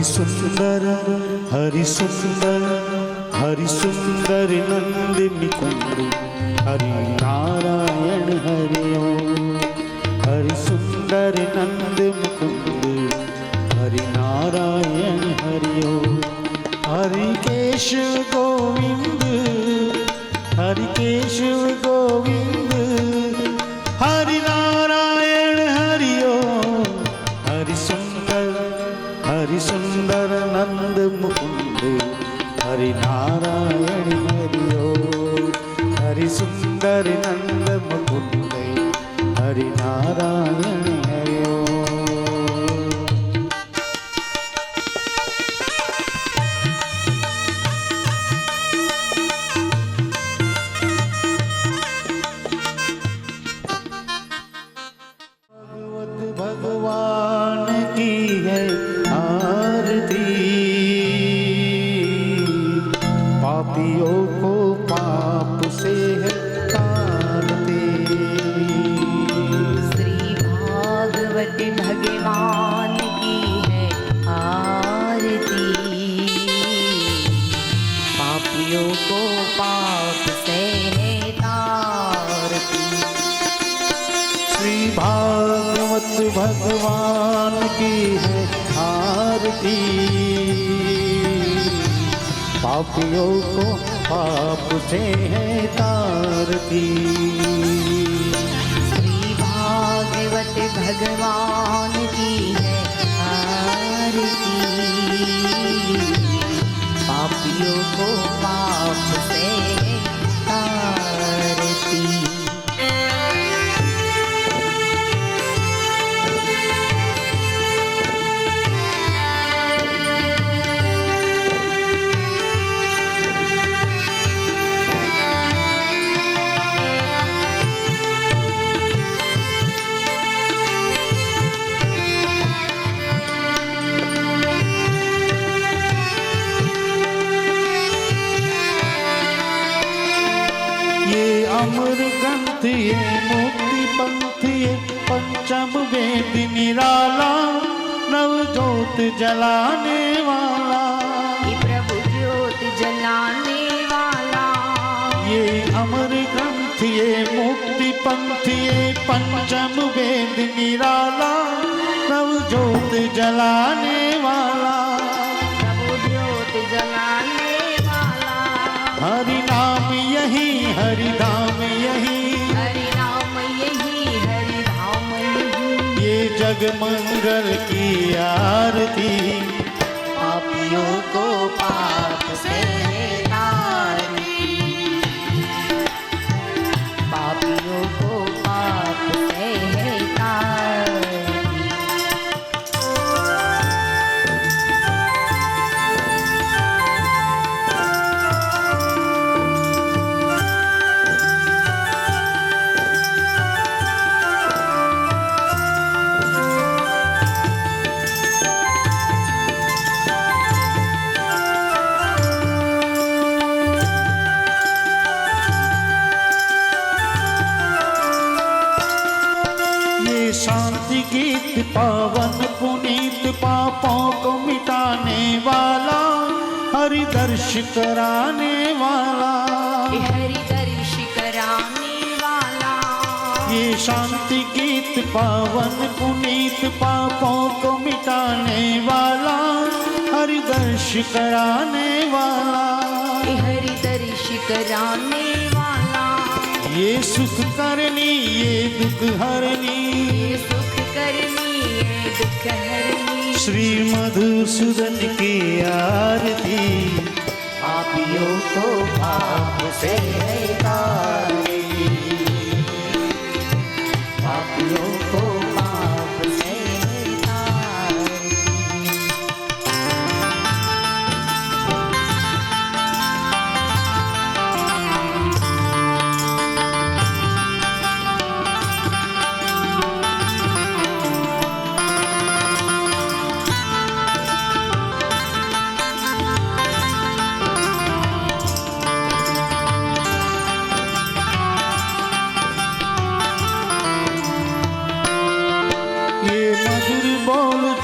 सुंदर हरि सुंदर हरि सुंदर नंद मुकुंद हरि नारायण हरि ओम। हरि सुंदर नंद मुकुंद हरि नारायण हरि ओम। हरि केशव गोविंद हरि केशव गोविंद हरि नारायण हरि ओम। हरि सुंदर नंद मुकुंद हरि नारायण हरि ओम। हरि सुंदर नंद मुकुंद हरि नारायण हरि ओम। भगवान की है आरती, पापियों को पाप से है तारती। श्री भागवत भगवान की है आरती, पापियों को पाप से है तारती। श्री भागवत भगवान की है आरती, पापियों को पाप से है तारती। श्री भागवत भगवान की है आरती, पापियों को पाप से है तारती। अमर ग्रंथ ये मुक्ति पंथ ये पंचम वेद निराला, नव ज्योत जलाने वाला। ये प्रभु ज्योत जलाने वाला। ये अमर ग्रंथ ये मुक्ति पंथ ये पंचम वेद निराला, नव ज्योत जलाने वाला। प्रभु ज्योत जलाने वाला। हरि नाम यही हरि धाम यही, हरि नाम यही हरि धाम यही। ये जग मंगल की आरती, पापियों को पाप से तारती, पापियों को पाप से तारती। शांति गीत पावन पुनीत पापों को मिटाने वाला, हरि दर्श कराने वाला। हरि दर्श कराने वाला। ये शांति गीत पावन पुनीत पापों को मिटाने वाला, हरि दर्श कराने वाला। हरि दर्श कराने वाला। ये सुख करनी ये दुख हरनी, ये सुख करनी ये दुख हरनी। श्री मधुसूदन की आरती, पापियों को पाप से तारती, पापियों को पाप से तारती।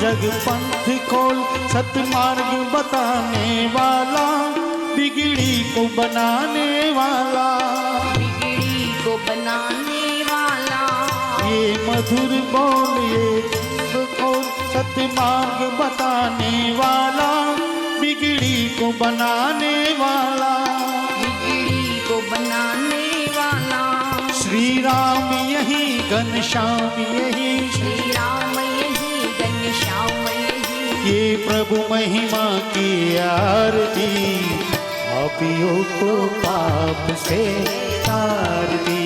जग पंथ खोल, सतमार्ग बताने वाला, बिगड़ी को बनाने वाला, बिगड़ी को बनाने वाला। ये मधुर बोल ये जीव खोल, सतमार्ग बताने वाला, बिगड़ी को बनाने वाला, बिगड़ी को बनाने वाला। श्री राम यही घनश्याम यही, श्री राम यही घनश्याम यही, ये प्रभु महिमा की आरती, पापियों को पाप से तारती,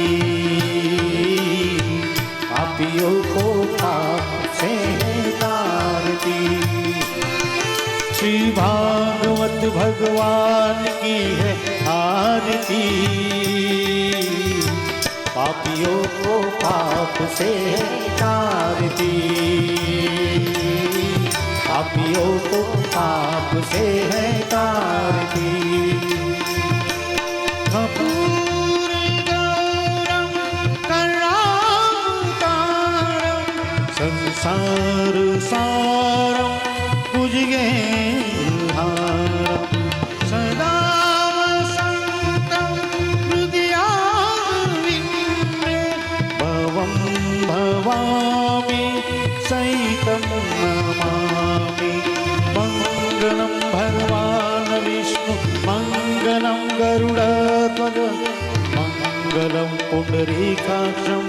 पापियों को पाप से तारती। श्री भागवत भगवान की है आरती, पापियों को पाप से तारती, पापियों को पाप से है तारती। कपूर गौरम करावतारम, संसार सारम भुजगेहारम, सदा वसन्तं हृदयारविन्दे, भवं भवामि सहितं नमामि। मङ्गलं भगवान् विष्णु, मङ्गलं गरुडध्वज, मङ्गलं पुण्डरीकाक्षं,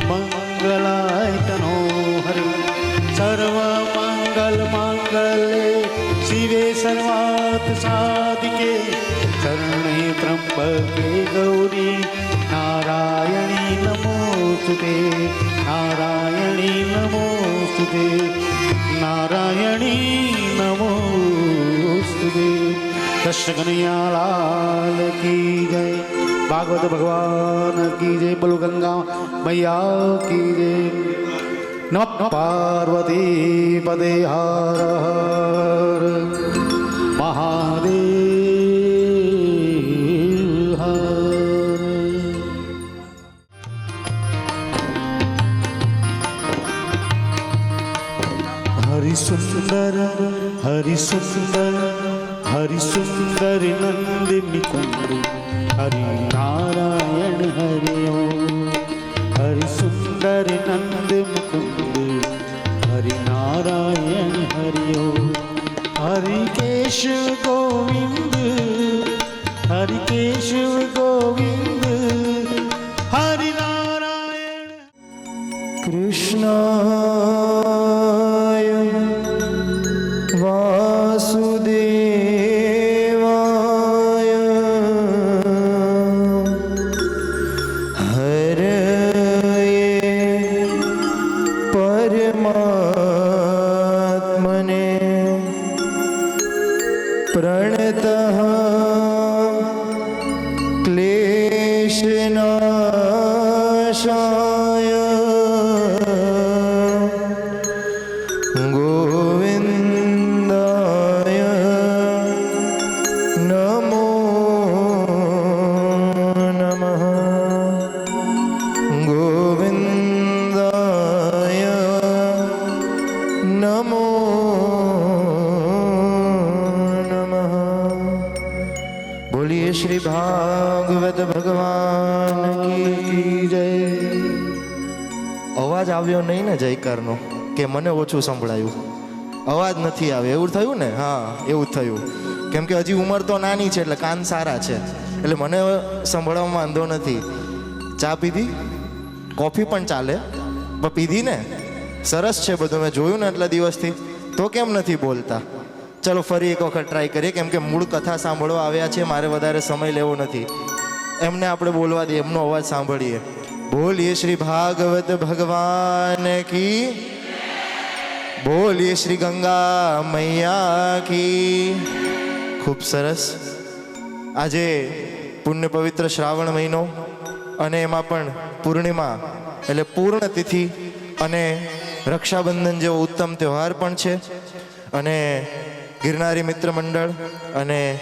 मङ्गलाय तनो हरि। सर्वमङ्गलमाङ्गल्ये शिवे सर्वार्थसाधिके, शरणे त्र्यम्बके गौरी नारायणी नमोस्तुते, नारायणी नमोस्तुते, नारायणी नमोस्तुते। कृष्ण कन्हैया लाल की जय, भागवत भगवान की जय, बोलो गंगा मैया की जय। नमः पार्वती पदे हर हर महादेव हर। हरि सुंदर हरि सुंदर हरि सुंदर नंद मुकुंद, हरि नारायण हरि ओम। हरि सुंदर नंद मुकुंद, हरि नारायण हरि ओम। हरि केशव गोविंद, हरि केशव गोविंद, हरि नारायण। कृष्णाय वासुदेवाय, हरये परमात्मने, प्रणतः क्लेशनाशाय, गोविन्दाय नमो नमः, गोविन्दाय नमो नमः। बोलिए श्री भागवत भगवान की जय। અવાજ આવ્યો નહીં ને જયકારનો, કે મને ઓછું સંભળાયું? અવાજ નથી આવ્યો એવું થયું ને? હા એવું થયું, કેમ કે હજી ઉંમર તો નાની છે એટલે કાન સારા છે, એટલે મને સંભળવામાં વાંધો નથી. ચા પીધી? કોફી પણ ચાલે, પણ પીધી ને? સરસ છે બધું, મેં જોયું ને એટલા દિવસથી, તો કેમ નથી બોલતા? ચલો ફરી એક વખત ટ્રાય કરીએ, કેમ કે મૂળ કથા સાંભળવા આવ્યા છે, મારે વધારે સમય લેવો નથી. એમને આપણે બોલવા દઈએ, એમનો અવાજ સાંભળીએ. બોલીએ શ્રી ભાગવત ભગવાન કી, બોલીએ શ્રી ગંગા મૈયા કી. ખૂબ સરસ. આજે પુણ્ય પવિત્ર શ્રાવણ મહિનો, અને એમાં પણ પૂર્ણિમા એટલે પૂર્ણ તિથિ, અને રક્ષાબંધન જેવો ઉત્તમ તહેવાર પણ છે. અને ગિરનારી મિત્ર મંડળ અને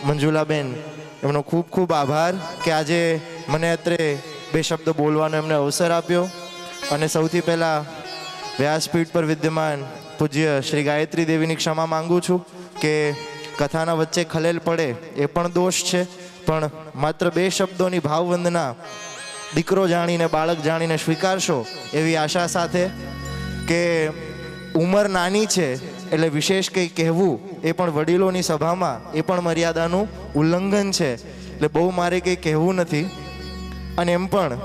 મંજુલાબેન, એમનો ખૂબ ખૂબ આભાર કે આજે મને અત્રે બે શબ્દ બોલવાનો એમને અવસર આપ્યો. અને સૌથી પહેલાં વ્યાસપીઠ પર વિદ્યમાન પૂજ્ય શ્રી ગાયત્રી દેવીની ક્ષમા માંગુ છું કે કથાના વચ્ચે ખલેલ પડે એ પણ દોષ છે, પણ માત્ર 2 શબ્દોની ભાવવંદના દીકરો જાણીને બાળક જાણીને સ્વીકારશો એવી આશા સાથે કે ઉંમર નાની છે એટલે વિશેષ કંઈ કહેવું એ પણ વડીલોની સભામાં એ પણ મર્યાદાનું ઉલ્લંઘન છે, એટલે બહુ મારે કંઈ કહેવું નથી. અને એમ પણ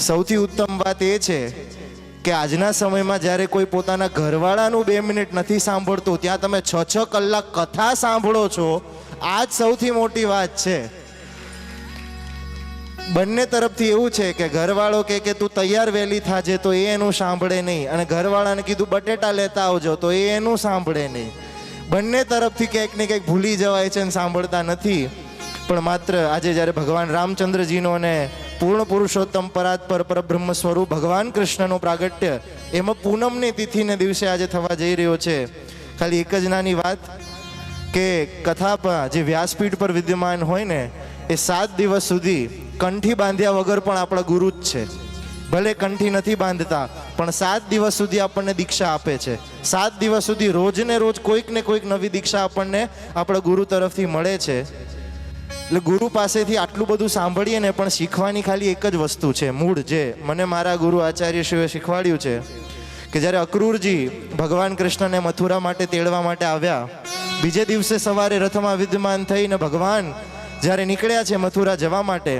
સૌથી ઉત્તમ વાત એ છે કે આજના સમયમાં જ્યારે કોઈ પોતાના ઘરવાળાનું 2 મિનિટ નથી સાંભળતું, ત્યાં તમે 6 કલાક કથા સાંભળો છો. આ જ સૌથી મોટી વાત છે. બંને તરફથી એવું છે કે ઘરવાળો કે તું તૈયાર વહેલી થાજે તો એ એનું સાંભળે નહીં, અને ઘરવાળાને કીધું બટેટા લેતા આવજો તો એ એનું સાંભળે નહીં. બંને તરફથી ક્યાંક ને ક્યાંક ભૂલી જવાય છે અને સાંભળતા નથી. પણ માત્ર આજે જ્યારે ભગવાન રામચંદ્રજીનો અને પૂર્ણ પુરુષોત્તમ પરાત્પર પરબ્રહ્મ સ્વરૂપ ભગવાન કૃષ્ણનું પ્રાગટ્ય એમાં પૂનમની તિથિને દિવસે આજે થવા જઈ રહ્યો છે. ખાલી એક જ નાની વાત કે કથા જે વ્યાસપીઠ પર વિદ્યમાન હોય ને એ 7 દિવસ સુધી કંઠી બાંધ્યા વગર પણ આપણા ગુરુ જ છે. ભલે કંઠી નથી બાંધતા પણ 7 દિવસ સુધી આપણને દીક્ષા આપે છે. 7 દિવસ સુધી રોજ ને રોજ કોઈક ને કોઈક નવી દીક્ષા આપણને આપણા ગુરુ તરફથી મળે છે. એટલે ગુરુ પાસેથી આટલું બધું સાંભળીએ ને પણ શીખવાની ખાલી એક જ વસ્તુ છે, મૂળ જે મને મારા ગુરુ આચાર્યશ્રીએ શીખવાડ્યું છે કે જ્યારે અક્રૂરજી ભગવાન કૃષ્ણને મથુરા માટે તેડવા માટે આવ્યા, બીજે દિવસે સવારે રથમાં વિદ્યમાન થઈને ભગવાન જ્યારે નીકળ્યા છે મથુરા જવા માટે,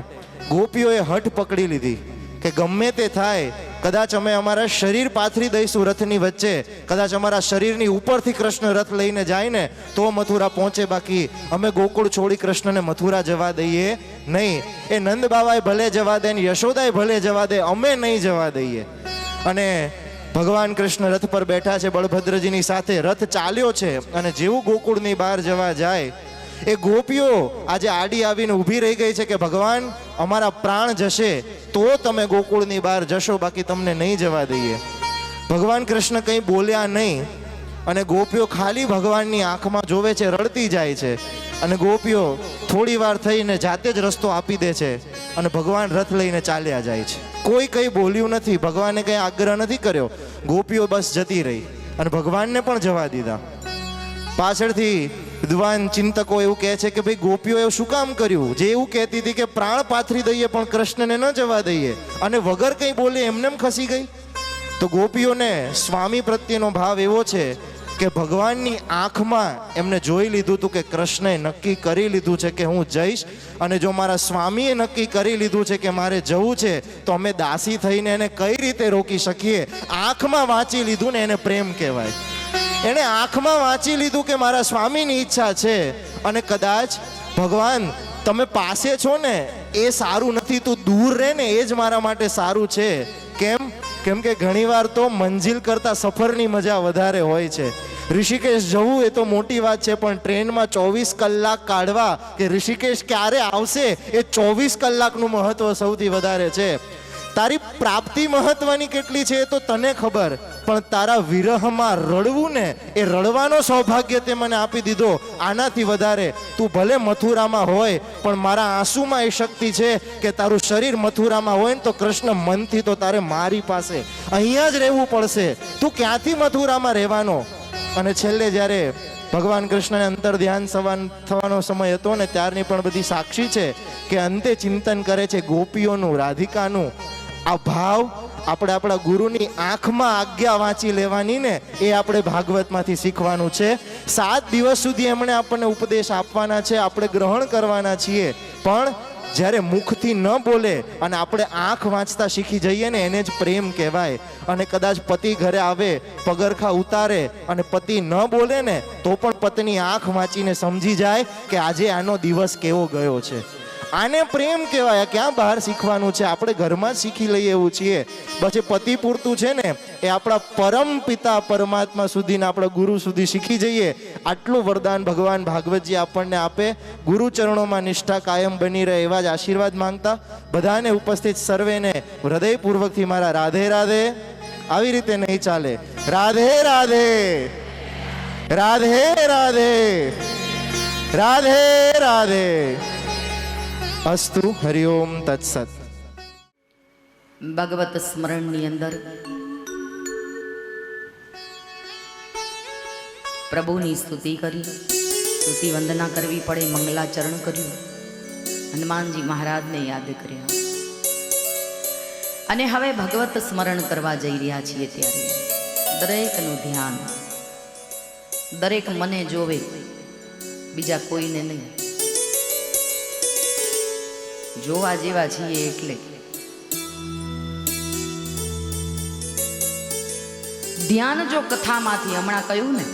ગોપીઓએ હઠ પકડી લીધી કે ગમે તે થાય, કદાચ અમે અમારા શરીર પાથરી દઈશું રથની વચ્ચે, કદાચ અમારા શરીરની ઉપરથી કૃષ્ણ રથ લઈને જાય ને તો મથુરા પહોંચે, બાકી અમે ગોકુળ છોડી કૃષ્ણને મથુરા જવા દઈએ નહીં. એ નંદ બાવાએ ભલે જવા દે ને યશોદાએ ભલે જવા દે, અમે નહીં જવા દઈએ. અને ભગવાન કૃષ્ણ રથ પર બેઠા છે બળભદ્રજીની સાથે, રથ ચાલ્યો છે અને જેવું ગોકુળની બહાર જવા જાય એ ગોપીઓ આજે આડી આવીને ઊભી રહી ગઈ છે કે ભગવાન અમારા પ્રાણ જશે તો તમે ગોકુળની બહાર જશો, બાકી તમને નહીં જવા દઈએ. ભગવાન કૃષ્ણ કંઈ બોલ્યા નહીં અને ગોપીઓ ખાલી ભગવાનની આંખમાં જોવે છે, રડતી જાય છે. અને ગોપીઓ થોડી વાર થઈને જાતે જ રસ્તો આપી દે છે અને ભગવાન રથ લઈને ચાલ્યા જાય છે. કોઈ કંઈ બોલ્યું નથી, ભગવાને કંઈ આગ્રહ નથી કર્યો, ગોપીઓ બસ જતી રહી અને ભગવાનને પણ જવા દીધા. પાછળથી વિદ્વાન ચિંતકો એવું કહે છે કે ભાઈ ગોપીઓ એવું શું કામ કર્યું, જે એવું કહેતી હતી કે પ્રાણ પાથરી દઈએ પણ કૃષ્ણને ન જવા દઈએ, અને વગર કંઈ બોલે એમને ખસી ગઈ. તો ગોપીઓને સ્વામી પ્રત્યેનો ભાવ એવો છે કે ભગવાનની આંખમાં એમને જોઈ લીધું હતું કે કૃષ્ણએ નક્કી કરી લીધું છે કે હું જઈશ, અને જો મારા સ્વામીએ નક્કી કરી લીધું છે કે મારે જવું છે તો અમે દાસી થઈને એને કઈ રીતે રોકી શકીએ. આંખમાં વાંચી લીધું ને એને પ્રેમ કહેવાય. એણે આંખમાં વાંચી લીધું કે મારા સ્વામીની ઈચ્છા છે, અને કદાચ ભગવાન તમે પાસે છો ને એ સારું નથી, તું દૂર રહે ને એ જ મારા માટે સારું છે. કેમ કે ઘણીવાર તો મંજિલ કરતાં સફરની મજા વધારે હોય છે. ઋષિકેશ જવું એ તો મોટી વાત છે, પણ ટ્રેનમાં 24 કલાક કાઢવા કે ઋષિકેશ ક્યારે આવશે એ 24 કલાકનું મહત્વ સૌથી વધારે છે. તારી પ્રાપ્તિ મહત્વની કેટલી છે એ તો તને ખબર, પણ તારા વિરહમાં રડવું ને એ રડવાનો સૌભાગ્ય તે મને આપી દીધો. આનાથી વધારે તું ભલે મથુરામાં હોય પણ મારા આંસુમાં એ શક્તિ છે કે તારું શરીર મથુરામાં હોય ને તો કૃષ્ણ મનથી તો તારે મારી પાસે અહીંયા જ રહેવું પડશે. તું ક્યાંથી મથુરામાં રહેવાનો. અને છેલ્લે જ્યારે ભગવાન કૃષ્ણને અંતર ધ્યાન થવાનો સમય હતો ને ત્યારની પણ બધી સાક્ષી છે કે અંતે ચિંતન કરે છે ગોપીઓનું, રાધિકાનું. આ ભાવ આપણે આપણા ગુરુની આંખમાં આજ્ઞા વાંચી લેવાની ને એ આપણે ભાગવતમાંથી શીખવાનું છે. 7 દિવસ સુધી એમણે આપણને ઉપદેશ આપવાના છે, આપણે ગ્રહણ કરવાના છીએ, પણ જ્યારે મુખથી ન બોલે અને આપણે આંખ વાંચતા શીખી જઈએ ને એને જ પ્રેમ કહેવાય. અને કદાચ પતિ ઘરે આવે, પગરખા ઉતારે અને પતિ ન બોલે ને તો પણ પત્ની આંખ વાંચીને સમજી જાય કે આજે આનો દિવસ કેવો ગયો છે. આને પ્રેમ કહેવાય. ક્યાં બહાર શીખવાનું છે, આપણે ઘરમાં જ શીખી લઈએ એવું છીએ. પછી પતિ પૂરતું છે ને એ આપણા પરમ પિતા પરમાત્મા સુધીને આપણા ગુરુ સુધી શીખી જઈએ. આટલું વરદાન ભગવાન ભાગવતજી આપણને આપે. ગુરુ ચરણોમાં નિષ્ઠા કાયમ બની રહે એવા જ આશીર્વાદ માંગતા બધાને ઉપસ્થિત સર્વેને હૃદયપૂર્વકથી મારા રાધે રાધે. આવી રીતે નહીં ચાલે. રાધે રાધે, રાધે રાધે, રાધે રાધે. અસ્તુ. હરિઓમ તત્સત. ભગવત સ્મરણની અંદર પ્રભુની સ્તુતિ કરી, સ્તુતિ વંદના કરવી પડે, મંગલાચરણ કર્યું, હનુમાનજી મહારાજને યાદ કર્યા અને હવે ભગવત સ્મરણ કરવા જઈ રહ્યા છીએ. ત્યારે દરેકનું ધ્યાન, દરેક મને જોવે, બીજા કોઈને નહીં. જોવા જેવા છીએ એટલે ધ્યાન જો કથામાંથી, હમણાં કહ્યું ને,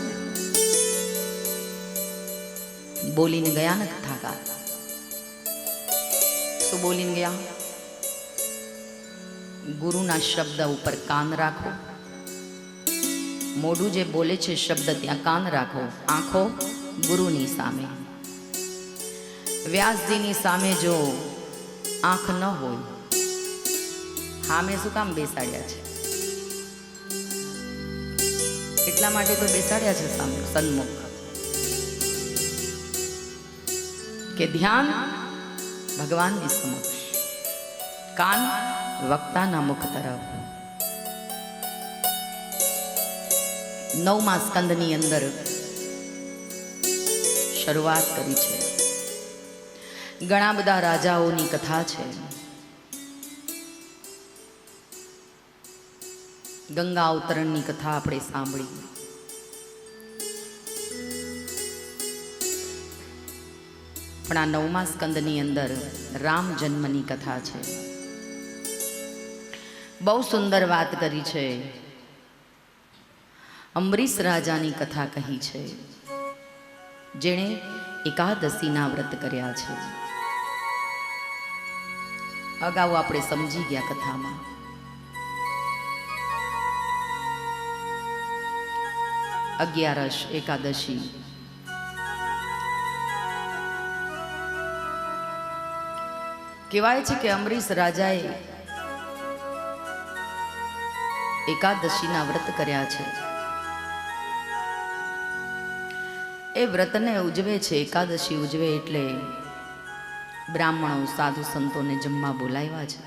બોલીને ગયા ને કથાકાર, શું બોલીને ગયા? ગુરુના શબ્દ ઉપર કાન રાખો, મોઢું જે બોલે છે શબ્દ ત્યાં કાન રાખો, આંખો ગુરુની સામે. વ્યાસજીની સામે જો આંખ ન હોય, સામે શું કામ બેસાડ્યા છે? એટલા માટે તો બેસાડ્યા છે સામે, સન્મુખ, કે ધ્યાન ભગવાનની સમક્ષ, કાન વક્તાના મુખ તરફ. 9મા સ્કંદની અંદર શરૂઆત કરી છે. ઘણા બધા રાજાઓની કથા છે. ગંગા અવતરણની કથા આપણે સાંભળી. પણ આ 9મા સ્કંદની અંદર રામ જન્મની કથા છે. બહુ સુંદર વાત કરી છે. અંબરીશ રાજાની કથા કહી છે, જેણે એકાદશીના વ્રત કર્યા છે. અગાઉ આપણે સમજી ગયા કથામાં. અગિયારસ એકાદશી કહેવાય છે કે અંબરીશ રાજાએ એકાદશીના વ્રત કર્યા છે. એ વ્રતને ઉજવે છે, એકાદશી ઉજવે એટલે બ્રાહ્મણો સાધુ સંતોને જમવા બોલાવ્યા છે.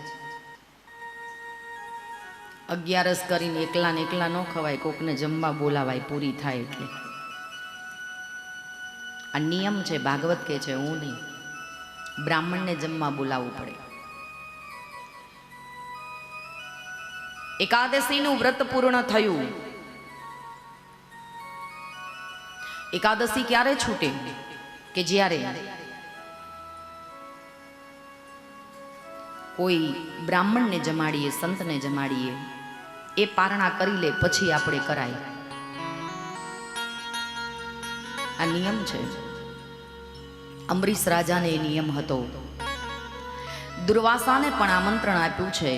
11 કરીને એકલા ને એકલા ન ખવાય, કોકને જમવા બોલાવાય પૂરી થાય એટલે. આ નિયમ છે. ભાગવત કે છે, હું નહીં, બ્રાહ્મણને જમવા બોલાવવું પડે. એકાદશીનું વ્રત પૂર્ણ થયું. એકાદશી ક્યારે છૂટે? કે જ્યારે કોઈ બ્રાહ્મણને જમાડીએ, સંતને જમાડીએ, એ પારણા કરી લે પછી આપણે કરાય. આ નિયમ છે. અંબરીશ રાજાને એ નિયમ હતો. દુર્વાસાને પણ આમંત્રણ આપ્યું છે.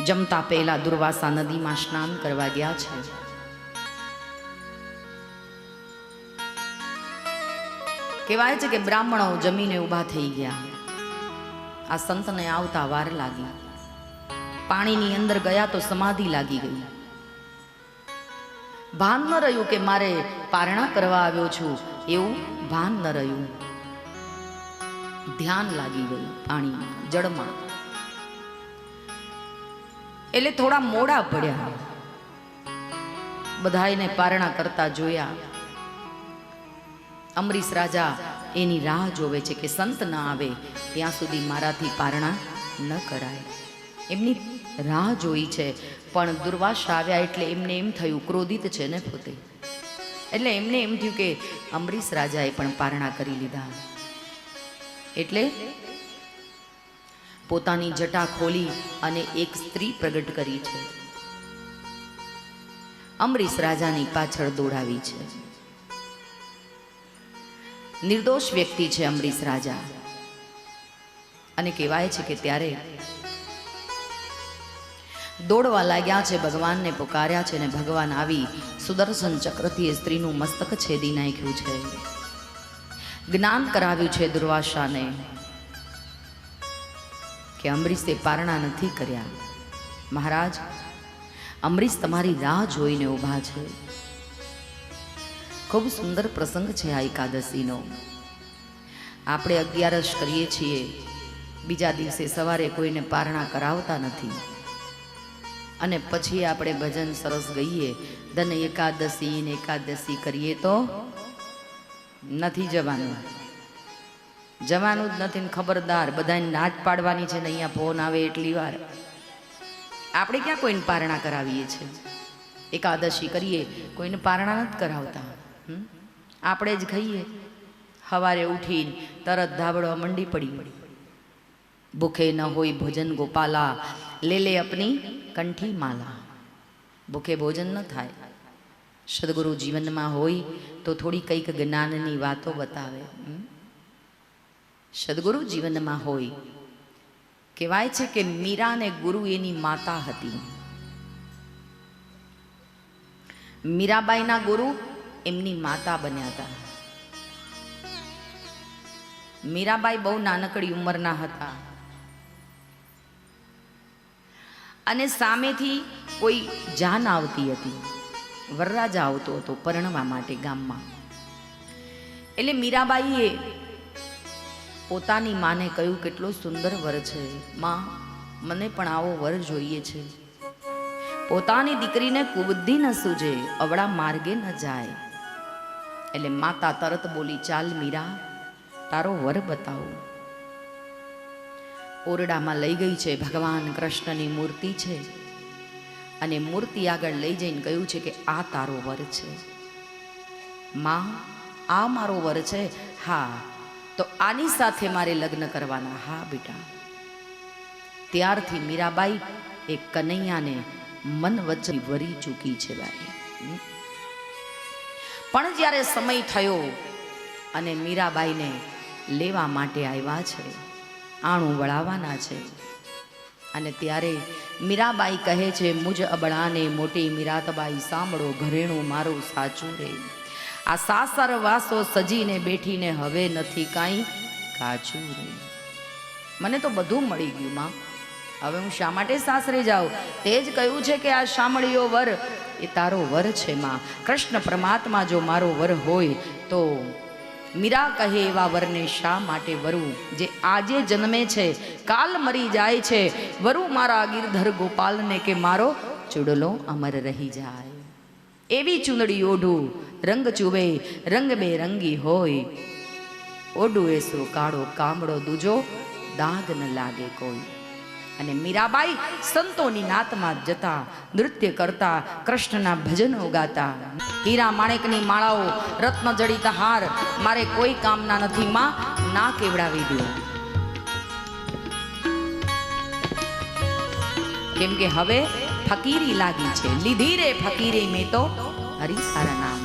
જમતા પહેલા દુર્વાસા નદીમાં સ્નાન કરવા ગયા છે. કહેવાય છે કે બ્રાહ્મણો જમીને ઊભા થઈ ગયા. આ સંતને આવતા વાર લાગી. પાણીની અંદર ગયા તો સમાધિ લાગી ગઈ. ભાન ન રહ્યું કે મારે પારણા કરવા આવ્યો છું, એવું ભાન ન રહ્યું. ધ્યાન લાગી ગયું પાણી જળમાં. એટલે થોડા મોડા પડ્યા. બધાને પારણા કરતા જોયા. અંબરીશ રાજા એની રાહ જોવે છે કે સંત ન આવે ત્યાં સુધી મારાથી પારણા ન કરાય. એમની રાહ જોઈ છે. પણ દુર્વાસા આવ્યા એટલે એમને એમ થયું, ક્રોધિત છે ને પોતે, એટલે એમને એમ થયું કે અંબરીશ રાજાએ પણ પારણા કરી લીધા. એટલે પોતાની જટા ખોલી અને એક સ્ત્રી પ્રગટ કરી છે. અંબરીશ રાજાની પાછળ દોડાવી છે. નિર્દોષ વ્યક્તિ છે અંબરીશ રાજા. અને કહેવાય છે કે ત્યારે દોડવા લાગ્યા છે, ભગવાનને પુકાર્યા છે, અને ભગવાન આવી સુદર્શન ચક્રથી એ સ્ત્રીનું મસ્તક છેદી નાખ્યું છે. જ્ઞાન કરાવ્યું છે દુર્વાસાને કે અંબરીશે પારણા નથી કર્યા. મહારાજ, અંબરીશ તમારી રાહ જોઈને ઊભા છે. ખૂબ સુંદર પ્રસંગ છે આ એકાદશીનો. આપણે 11 કરીએ છીએ, બીજા દિવસે સવારે કોઈને પારણા કરાવતા નથી. અને પછી આપણે ભજન સરસ ગઈએ, ધન એકાદશી ને એકાદશી કરીએ તો નથી જવાનું, જવાનું જ નથી ને ખબરદાર, બધાને નાચ પાડવાની છે ને અહીંયા ફોન આવે એટલી વાર. આપણે ક્યાં કોઈને પારણા કરાવીએ છીએ? એકાદશી કરીએ કોઈને પારણા નથી કરાવતા. આપણે જ ખાઈએ, સવારે ઉઠીને તરત ધાબળવા મંડી પડી. ભૂખે ન હોય ભોજન ગોપાલા, લે લે અપની કંઠી માલા. ભૂખે ભોજન ન થાય. સદગુરુ જીવનમાં હોય તો થોડી કંઈક જ્ઞાનની વાતો બતાવે. સદગુરુ જીવનમાં હોય. કહેવાય છે કે મીરાને ગુરુ એની માતા હતી. મીરાબાઈના ગુરુ એમની માતા બન્યા હતા. મીરાબાઈ બહુ નાનકડી ઉંમરના હતા અને સામેથી કોઈ જાન આવતી હતી. વરરાજા આવતો હતો પરણવા માટે ગામમાં. એટલે મીરાબાઈએ પોતાની માને કહ્યું, કેટલો સુંદર વર છે માં, મને પણ આવો વર જોઈએ છે. પોતાની દીકરીને કુબુદ્ધિ ન સૂજે, અવળા માર્ગે ન જાય. એટલે માતા તરત બોલી, ચાલ મીરા, તારો વર બતાવો. ઓરડામાં લઈ ગઈ છે, ભગવાન કૃષ્ણની મૂર્તિ છે અને મૂર્તિ આગળ લઈ જઈને કહ્યું છે કે આ તારો વર છે. માં, આ મારો વર છે? હા. તો આની સાથે મારે લગ્ન કરવાના? હા બેટા. ત્યારથી મીરાબાઈ એ કનૈયાને મન વચ્ચે વરી ચૂકી છે ભાઈ. પણ જ્યારે સમય થયો અને મીરાબાઈને લેવા માટે આવ્યા છે, આણું વળાવવાના છે, અને ત્યારે મીરાબાઈ કહે છે, મુજ અબળાને મોટી મીરાતબાઈ સાંભળો, ઘરેણું મારું સાચું રે. આ સાસર વાસો સજીને બેઠીને હવે નથી કાંઈ કાચું રે. મને તો બધું મળી ગયું માં, હવે હું શા માટે સાસરે જાઉં? તે જ કહ્યું છે કે આ શામળીયો વર એ તારો વર છે માં. કૃષ્ણ પરમાત્મા જો મારો વર હોય તો મીરા કહે એવા વરને શા માટે વરવું? જે આજે જન્મે છે કાલ મરી જાય છે. વરુ મારા ગિરધર ગોપાલને કે મારો ચૂડલો અમર રહી જાય. એવી ચૂંદડી ઓઢું રંગ ચૂવે રંગ બેરંગી હોય. ઓઢું એસો કાળો કામડો દૂજો દાગ ન લાગે કોઈ. અને મીરાબાઈ સંતોની નાતમાં જતા, નૃત્ય કરતા, કૃષ્ણના ભજનો ગાતા. હીરા માણેકની માળાઓ, રત્ન જડિત હાર મારે કોઈ કામના નથી માં, ના કેવડાવી દો. કેમ કે હવે ફકીરી લાગી છે. લીધી રે ફકીરી મેં તો હરી સારા નામ.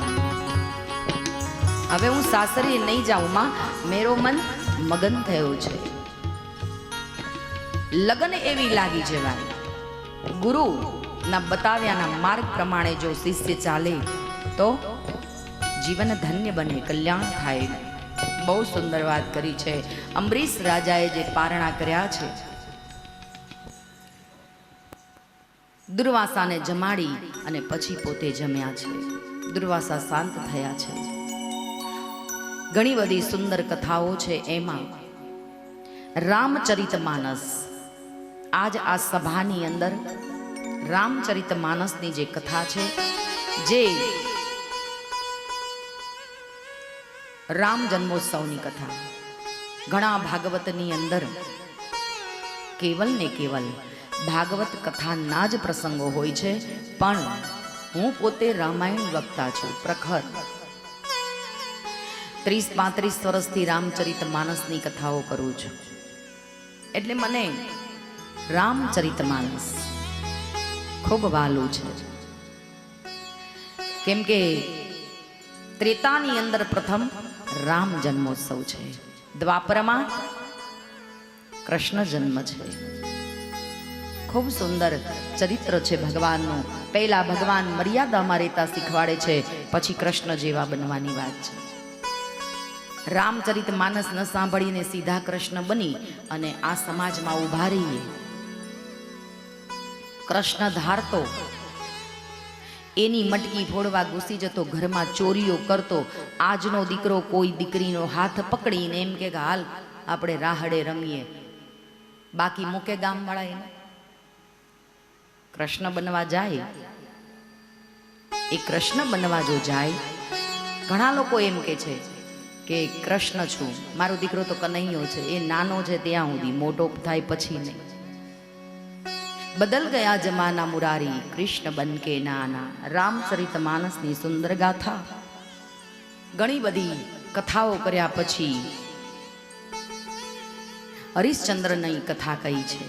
હવે હું સાસરે નહીં જાઉં માં, મેરો મન મગન થયો છે. લગન એવી લાગી છે ભાઈ. ગુરુ ના બતાવ્યાના માર્ગ પ્રમાણે જો શિષ્ય ચાલે તો જીવન ધન્ય બને, કલ્યાણ થાય. બહુ સુંદર વાત કરી છે. અંબરીશ રાજાએ જે પારણા કર્યા છે, દુર્વાસાને જમાડી અને પછી પોતે જમ્યા છે. દુર્વાસા શાંત થયા છે. ઘણી બધી સુંદર કથાઓ છે. એમાં રામચરિત માનસ, આજ આ સભાની અંદર રામચરિત માનસની જે કથા છે, જે રામ જન્મોત્સવની કથા, ઘણા ભાગવતની અંદર કેવલ ને કેવલ ભાગવત કથાના જ પ્રસંગો હોય છે. પણ હું પોતે રામાયણ વક્તા છું, પ્રખર 30-35 વર્ષથી રામચરિત માનસની કથાઓ કરું છું. એટલે મને રામચરિત માનસ ખૂબ વાલું છે. કેમ કે ત્રેતાની અંદર પ્રથમ રામ જન્મોત્સવ છે, દ્વાપરમાં કૃષ્ણ જન્મ છે. ખૂબ સુંદર ચરિત્ર છે ભગવાનનું. પહેલા ભગવાન મર્યાદામાં રહેતા શીખવાડે છે, પછી કૃષ્ણ જેવા બનવાની વાત છે. રામચરિત માનસ ન સાંભળીને સીધા કૃષ્ણ બની અને આ સમાજમાં ઉભા રહીએ. કૃષ્ણ ધારતો, એની મટકી ફોડવા ઘૂસી જતો, ઘરમાં ચોરીઓ કરતો. આજનો દીકરો કોઈ દીકરીનો હાથ પકડીને એમ કે હાલ આપણે રાહડે રમીએ, બાકી મૂકે ગામવાળા એને. કૃષ્ણ બનવા જાય, એ કૃષ્ણ બનવા જો જાય, ઘણા લોકો એમ કે છે કે કૃષ્ણ છું, મારો દીકરો તો કનૈયો છે, એ નાનો છે ત્યાં સુધી, મોટો થાય પછી નહીં. બદલ ગયા જમાના મુરારી, કૃષ્ણ બન કે નાના. રામચરિત માનસની સુંદર ગાથા, ઘણી બધી કથાઓ કર્યા પછી હરિશ્ચંદ્રની કથા કઈ છે.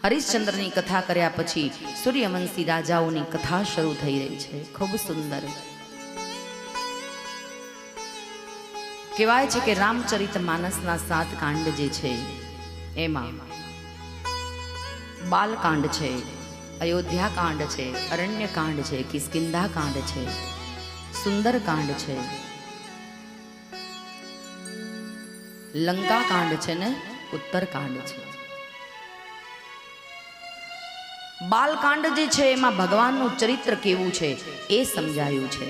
હરિશ્ચંદ્રની કથા કર્યા પછી સૂર્યવંશી રાજાઓની કથા શરૂ થઈ રહી છે. ખૂબ સુંદર કહેવાય છે કે રામચરિત માનસના 7 કાંડ જે છે એમાં બાલકાંડ છે, અયોધ્યા કાંડ છે, અરણ્ય કાંડ છે, કિષ્કિંધા કાંડ છે, સુંદર કાંડ છે, લંકા કાંડ છે ને ઉત્તર કાંડ છે. બાલકાંડ જે છે એમાં ભગવાનનું ચરિત્ર કેવું છે એ સમજાયું છે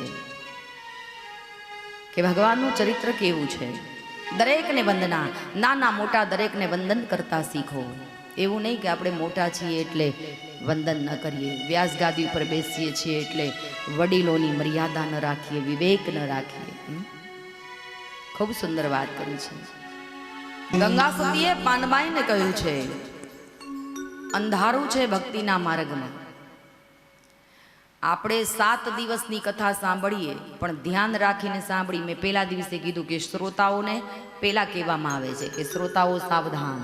કે ભગવાનનું ચરિત્ર કેવું છે. દરેકને વંદના, નાના મોટા દરેકને વંદન કરતા શીખો. એવું નહીં કે આપણે મોટા છીએ એટલે વંદન ન કરીએ, વ્યાસ ગાદી ઉપર બેસીએ છીએ એટલે વડીલોની મર્યાદા ન રાખીએ, વિવેક ન રાખીએ. ખૂબ સુંદર વાત કરી છે. ગંગા સતીએ પાનબાઈને કહ્યું છે, અંધારું છે ભક્તિના માર્ગમાં. આપણે 7 દિવસની કથા સાંભળીએ પણ ધ્યાન રાખીને સાંભળી. મેં પહેલા દિવસે કીધું કે શ્રોતાઓને પહેલા કહેવામાં આવે છે કે શ્રોતાઓ સાવધાન.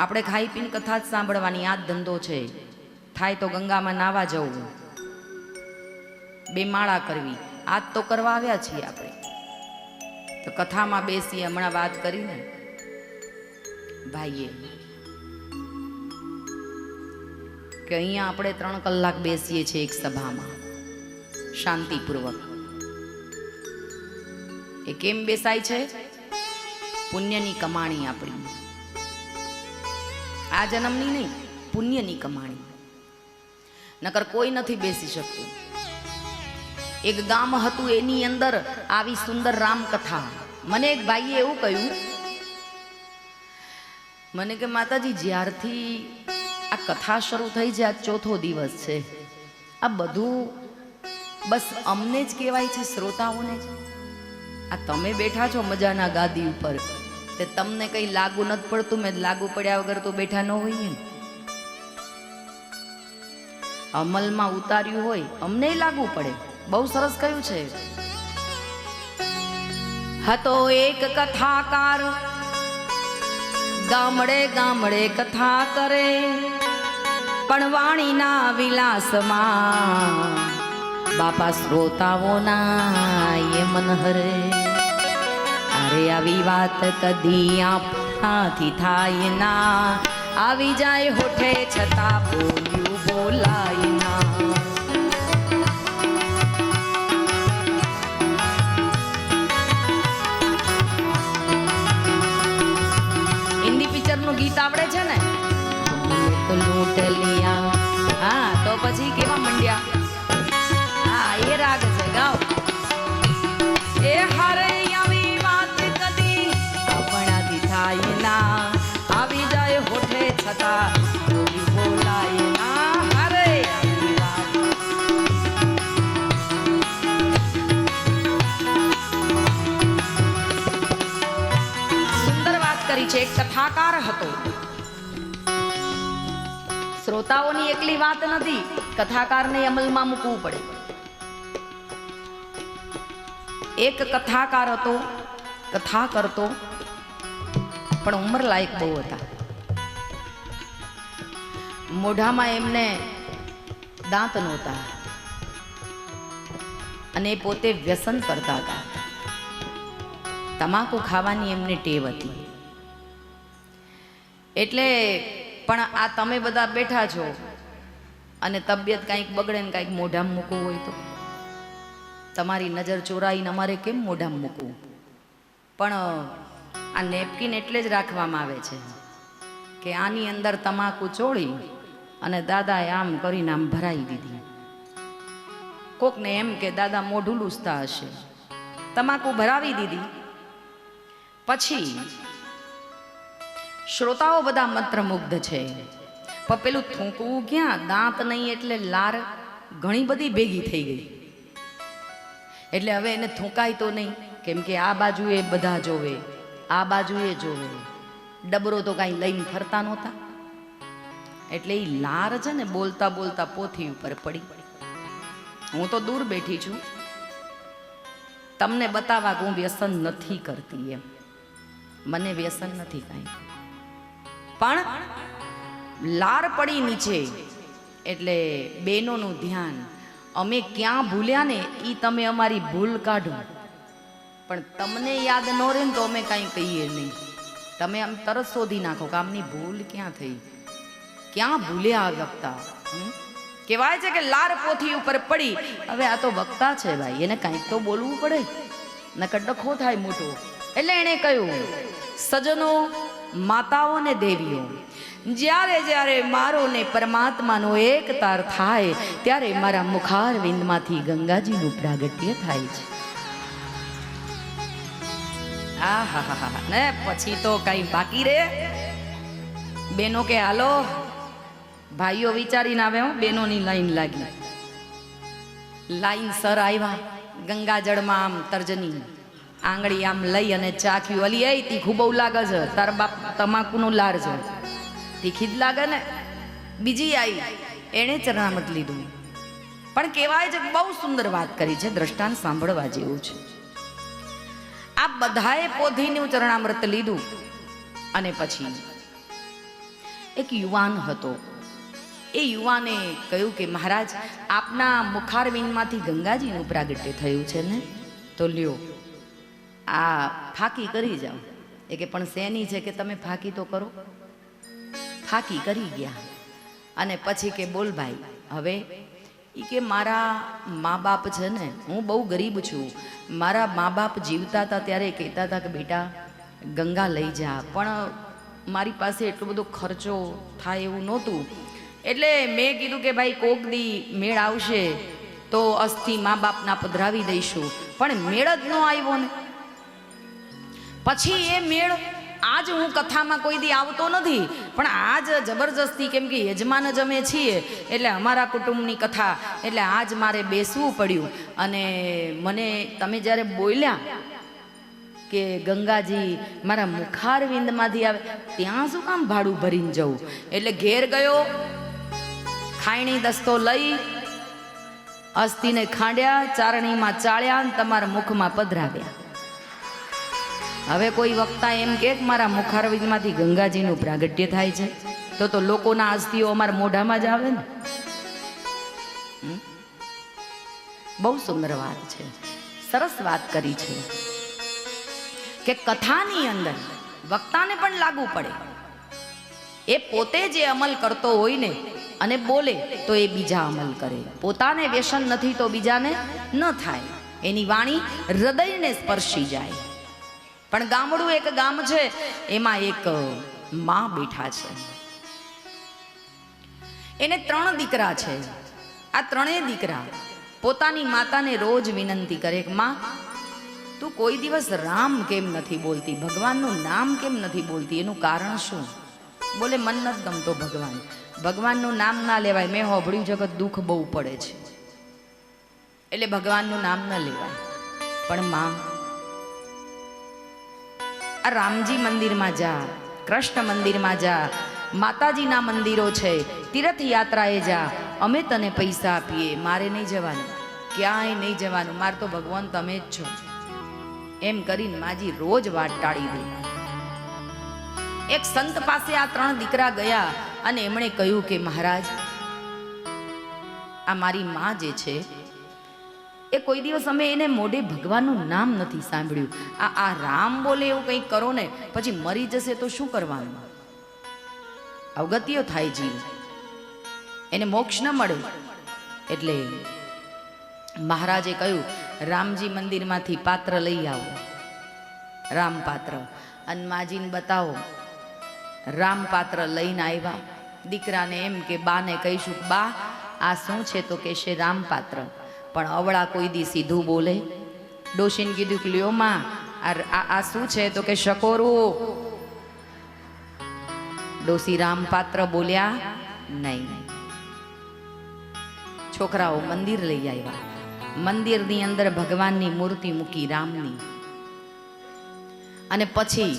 આપણે ખાઈ પીને કથા જ સાંભળવાની, આ જ ધંધો છે. થાય તો ગંગામાં નાવા જવું, 2 માળા કરવી, આ જ તો કરવા આવ્યા છીએ આપણે. તો કથામાં બેસીએ. હમણાં વાત કરીને ભાઈએ કે અહીંયા આપણે 3 કલાક બેસીએ છીએ એક સભામાં શાંતિપૂર્વક. એ કેમ બેસાય છે? પુણ્યની કમાણી આપણી, આ જન્મની નહીં, પુણ્યની કમાણી. નકર કોઈ નથી બેસી શકતું. એક ગામ હતું, એની અંદર આવી સુંદર રામકથા. મને એક ભાઈએ એવું કહ્યું, મને કે માતાજી જ્યારથી આ કથા શરૂ થઈ છે, આ 4થો દિવસ છે, આ બધું બસ અમને જ કહેવાય છે, શ્રોતાઓને જ. આ તમે બેઠા છો મજાના ગાદી ઉપર, તે તમને કંઈ લાગુ નથી પડતું? મેં લાગુ પડ્યા વગર તો બેઠા ન હોઈએ ને. અમલમાં ઉતાર્યું હોય અમને લાગુ પડે. બહુ સરસ કહ્યું છે. હતો એક કથાકાર, ગામડે ગામડે કથા કરે, પણ વાણીના વિલાસમાં બાપા શ્રોતાઓના એ મન હરે. અરે આવી વાત કદી આપણાથી થાય ના, આવી જાય હોઠે છતાં બોલ્યું બોલાય ના. હિન્દી પિક્ચરનું ગીત આવડે છે ને? લૂંટ લિયા. હા તો પછી કેવા મંડ્યા? હા એ રાગ છે, ગાઓ. એ હારે આવી વાત કદી આપણાથી થાય ના, આવી જાય હોઠે છતાં બોલી બોલાય ના. હારે આવી વાત. સુંદર વાત કરી છે. એક કથાકાર હતો. શ્રોતાઓની એકલી વાત નથી, કથાકારને અમલમાં મૂકવું પડે. એક કથાકાર હતો, કથા કરતો, પણ ઉંમર લાયક બહુ હતા. મોઢામાં એમને દાંત નહોતા અને પોતે વ્યસન કરતા હતા. તમાકુ ખાવાની એમને ટેવ હતી. એટલે પણ આ તમે બધા બેઠા છો અને તબિયત કાંઈક બગડે ને કાંઈક મોઢામાં મૂકવું હોય તો તમારી નજર ચોરાઈને અમારે કેમ મોઢામાં મૂકવું? પણ આ નેપકિન એટલે જ રાખવામાં આવે છે કે આની અંદર તમાકુ ચોળી અને દાદાએ આમ કરીને આમ ભરાઈ દીધી. કોકને એમ કે દાદા મોઢું લૂસતા હશે, તમાકુ ભરાવી દીધી. પછી શ્રોતાઓ બધા મંત્રમુગ્ધ છે. પણ પેલું થૂંકવું ક્યાં, દાંત નહીં એટલે લાર ઘણી બધી ભેગી થઈ ગઈ. એટલે હવે એને થૂંકાય તો નહીં, કેમ કે આ બાજુએ બધા જોવે, આ બાજુએ જોવે. ડબરો તો કાંઈ લઈને ફરતા નહોતા. એટલે એ લાર છે ને બોલતા બોલતા પોથી ઉપર પડી. હું તો દૂર બેઠી છું, તમને બતાવવા કે હું વ્યસન નથી કરતી એમ. મને વ્યસન નથી કાંઈ. પણ લાર પડી નીચે એટલે બેનોનું ધ્યાન, અમે ક્યાં ભૂલ્યા ને એ તમે અમારી ભૂલ કાઢો. પણ તમને યાદ ન રહે ને તો અમે કાંઈ કહીએ નહીં. તમે આમ તરત શોધી નાખો કે આમની ભૂલ ક્યાં થઈ, ક્યાં ભૂલ્યા આ વક્તા. કહેવાય છે કે લાર પોથી ઉપર પડી. હવે આ તો વક્તા છે ભાઈ, એને કાંઈક તો બોલવું પડે, નકર ડખો થાય મોટો. એટલે એણે કહ્યું, સજનો, માતાઓ ને દેવીઓ, જ્યારે જ્યારે મારો ને પરમાત્માનો એક તાર થાય ત્યારે મારા મુખારવિંદમાંથી ગંગાજીનું પ્રાગટ્ય થાય છે. આહાહા, ને પછી તો કઈ બાકી રે. બેનો કે હાલો, ભાઈઓ વિચારીને આવે. બેનોની લાઈન લાગી, લાઈન સર આવ્યા. ગંગાજળમાં આમ તર્જની આંગળી આમ લઈ અને ચાખ્યું. અલી એ તીખું બહુ લાગે છે, તાર બાપ તમાકુનું લાર છે, તીખી જ લાગે ને. બીજી આવી, એણે ચરણામૃત લીધું. પણ કહેવાય છે કે બહુ સુંદર વાત કરી છે, દ્રષ્ટાંત સાંભળવા જેવું છે. આ બધાએ પોધીનું ચરણામૃત લીધું અને પછી એક યુવાન હતો. એ યુવાને કહ્યું કે મહારાજ, આપના મુખારવિંદમાંથી ગંગાજીનું પ્રાગટ્ય થયું છે ને, તો લ્યો આ ફાકી કરી જાઓ. એ કે પણ શેની છે કે તમે ફાકી તો કરો. ફાકી કરી ગયા અને પછી કે બોલ ભાઈ, હવે એ કે મારા મા બાપ છે ને, હું બહુ ગરીબ છું. મારા મા બાપ જીવતા હતા ત્યારે કહેતા હતા કે બેટા ગંગા લઈ જા, પણ મારી પાસે એટલો બધો ખર્ચો થાય એવું નહોતું. એટલે મેં કીધું કે ભાઈ કોક દી મેળ આવશે તો અસ્થિ મા બાપના પધરાવી દઈશું. પણ મેળ જ ન આવ્યો ને. પછી એ મેળ આજ હું કથામાં કોઈ દી આવતો નથી, પણ આજ જબરજસ્તી, કેમ કે યજમાન જ અમે છીએ એટલે અમારા કુટુંબની કથા, એટલે આજ મારે બેસવું પડ્યું. અને મને તમે જ્યારે બોલ્યા કે ગંગાજી મારા મુખારવિંદમાંથી આવે, ત્યાં શું કામ ભાડું ભરીને જવું. એટલે ઘેર ગયો, ખાયણી દસ્તો લઈ અસ્થિને ખાંડ્યા, ચારણીમાં ચાળ્યા અને તમારા મુખમાં પધરાવ્યા. હવે કોઈ વક્તા એમ કે મારા મુખારવિંદમાંથી ગંગાજીનું પ્રાગટ્ય થાય છે, તો લોકોના અસ્થિઓ અમારા મોઢામાં જ આવે ને. બહુ સુંદર વાત છે, સરસ વાત કરી છે કે કથાની અંદર વક્તાને પણ લાગુ પડે. એ પોતે જે અમલ કરતો હોય ને અને બોલે તો એ બીજા અમલ કરે. પોતાને વ્યસન નથી તો બીજાને ન થાય. એની વાણી હૃદયને સ્પર્શી જાય. પણ ગામડું એક ગામ છે, એમાં એક માં બેઠા છે. એને 3 દીકરા છે. આ 3 દીકરા પોતાની માતાને રોજ વિનંતી કરે કે માં, તું કોઈ દિવસ રામ કેમ નથી બોલતી, ભગવાનનું નામ કેમ નથી બોલતી, એનું કારણ શું? બોલે મન નથી ગમતો ભગવાન, ભગવાનનું નામ ના લેવાય. મેં હોભળ્યું છે કે દુઃખ બહુ પડે છે એટલે ભગવાનનું નામ ન લેવાય. પણ માં, આ રામજી મંદિરમાં જા, કૃષ્ણ મંદિરમાં જા, માતાજીના મંદિરો છે, તીર્થયાત્રાએ જા, અમે તને પૈસા આપીએ, મારે નહીં જવાનું, ક્યાંય નહીં જવાનું, મારે તો ભગવાન તમે જ છો. એમ કરીને માજી રોજ વાટ ટાળી દે. એક સંત પાસે આ 3 દીકરા ગયા અને એમણે કહ્યું કે મહારાજ, આ મારી માં જે છે એ કોઈ દિવસ અમે એને મોઢે ભગવાનનું નામ નથી સાંભળ્યું. આ રામ બોલે એવું કંઈક કરો ને, પછી મરી જશે તો શું કરવાનું? અવગત્યો થાય જીવ, એને મોક્ષ ન મળે. એટલે મહારાજે કહ્યું, રામજી મંદિરમાંથી પાત્ર લઈ આવો, રામ પાત્ર, અને માજીને બતાવો. રામ પાત્ર લઈને આવ્યા. દીકરાને એમ કે બાને કહીશું, બા આ શું છે? તો કહેશે રામ પાત્ર. પણ અવળા કોઈ દી સીધું બોલે. ડોશીને કીધું કે લ્યો માં, આ શું છે? તો કે શકોરું. ડોસી રામપાત્ર બોલ્યા નહીં. છોકરાઓ મંદિર લઈ આવ્યા. મંદિરની અંદર ભગવાનની મૂર્તિ મૂકી રામની. અને પછી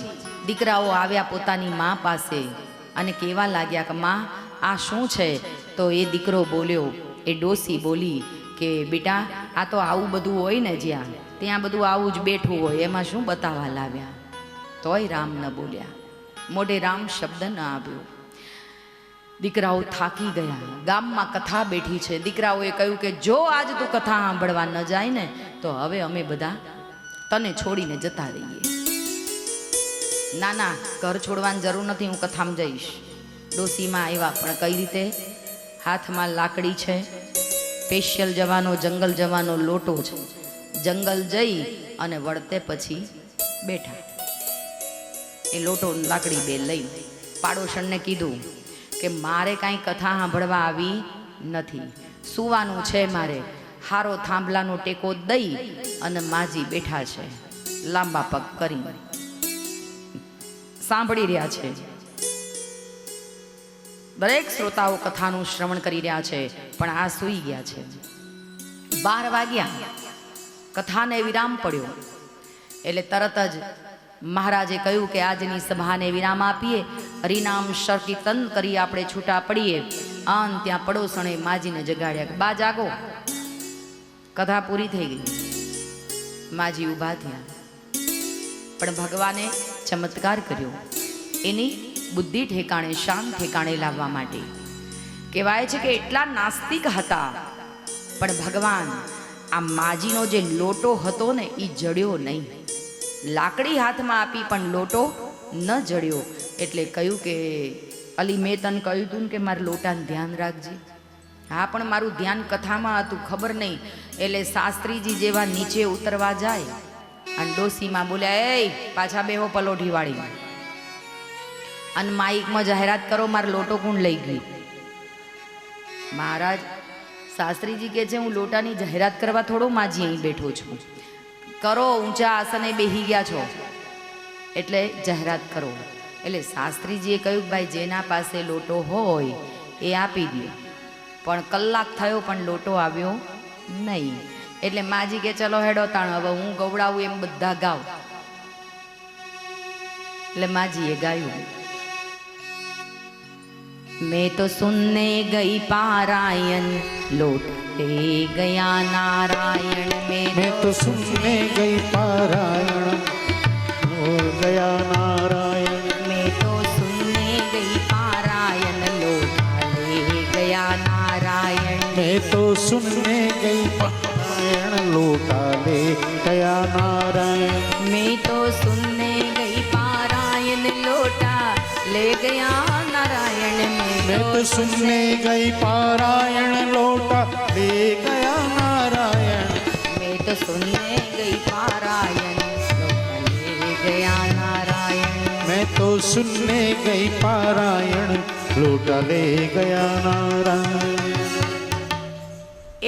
દીકરાઓ આવ્યા પોતાની મા પાસે અને કહેવા લાગ્યા કે માં આ શું છે? તો એ દીકરો બોલ્યો, એ ડોસી બોલી કે બેટા આ તો આવું બધું હોય ને જ્યાં ત્યાં બધું આવું જ બેઠું હોય, એમાં શું બતાવવા લાવ્યા? તોય રામ ન બોલ્યા, મોઢે રામ શબ્દ ન આવ્યો. દીકરાઓ થાકી ગયા. ગામમાં કથા બેઠી છે. દીકરાઓએ કહ્યું કે જો આજ તું કથા સાંભળવા ન જાય ને તો હવે અમે બધા તને છોડીને જતા રહીએ. ના ના, ઘર છોડવાની જરૂર નથી, હું કથામાં જઈશ. ડોસીમાં આવ્યા, પણ કઈ રીતે? હાથમાં લાકડી છે, સ્પેશિયલ જવાનો જંગલ જવાનો લોટો છે. જંગલ જઈ અને વળતે પછી બેઠા. એ લોટો લાકડી બે લઈ પાડોશણને કીધું કે મારે કાંઈ કથા સાંભળવા આવી નથી, સુવાનું છે મારે. હારો થાંભલાનો ટેકો દઈ અને માજી બેઠા છે લાંબા પગ કરી, સાંભળી રહ્યા છે. દરેક શ્રોતાઓ કથાનું શ્રવણ કરી રહ્યા છે, પણ આ સૂઈ ગયા છે. 12 વાગ્યા, કથાને વિરામ પડ્યો. એટલે તરત જ મહારાજે કહ્યું કે આજની સભાને વિરામ આપીએ, હરિનામ સંકીર્તન કરી આપણે છૂટા પડીએ. આન ત્યાં પડોસણે માજીને જગાડ્યા કે બા જાગો. કથા પૂરી થઈ ગઈ. માજી ઊભા થયા, પણ ભગવાને ચમત્કાર કર્યો એની બુદ્ધિ ઠેકાણે, શાન ઠેકાણે લાવવા માટે. કહેવાય છે કે એટલા નાસ્તિક હતા, પણ ભગવાન આ માજીનો જે લોટો હતો ને એ જડ્યો નહીં. લાકડી હાથમાં આપી પણ લોટો ન જડ્યો. એટલે કહ્યું કે અલી મેં તને કહ્યું હતું કે મારા લોટાનું ધ્યાન રાખજે. હા, પણ મારું ધ્યાન કથામાં હતું, ખબર નહીં. એટલે શાસ્ત્રીજી જેવા નીચે ઉતરવા જાય અને ડોસીમાં બોલ્યા, એ પાછા બેહો પલોઠી વાળી, અને માઇકમાં જાહેરાત કરો મારો લોટો કોણ લઈ ગઈ. મહારાજ શાસ્ત્રીજી કહે છે હું લોટાની જાહેરાત કરવા થોડો માજી અહીં બેઠો છું. કરો, ઊંચા આસને બેહી ગયા છો એટલે જાહેરાત કરો. એટલે શાસ્ત્રીજીએ કહ્યું ભાઈ જેના પાસે લોટો હોય એ આપી દો. પણ કલાક થયો પણ લોટો આવ્યો નહીં. એટલે માજી કે ચલો હેડો તાણ, હવે હું ગવડાવું એમ બધા ગાવ. એટલે માજીએ ગાયું, मैं तो सुनने गई पारायण लौटते गया नारायण. मैं तो सुनने गई पारायण लौट गया नारायण. मैं तो सुनने गई पारायण लौटा ले गया नारायण. मैं तो सुनने गई पारायण लौटा ले गया नारायण. मैं तो सुनने गई पारायण लौटा ले गया नारायण. मैं तो सुनने गई पारायण लौटा ले गया नारायण. मैं तो सुनने गई पारायण लौटा ले गया नारायण. मैं तो सुनने गई पारायण लौटा ले गया नारायण.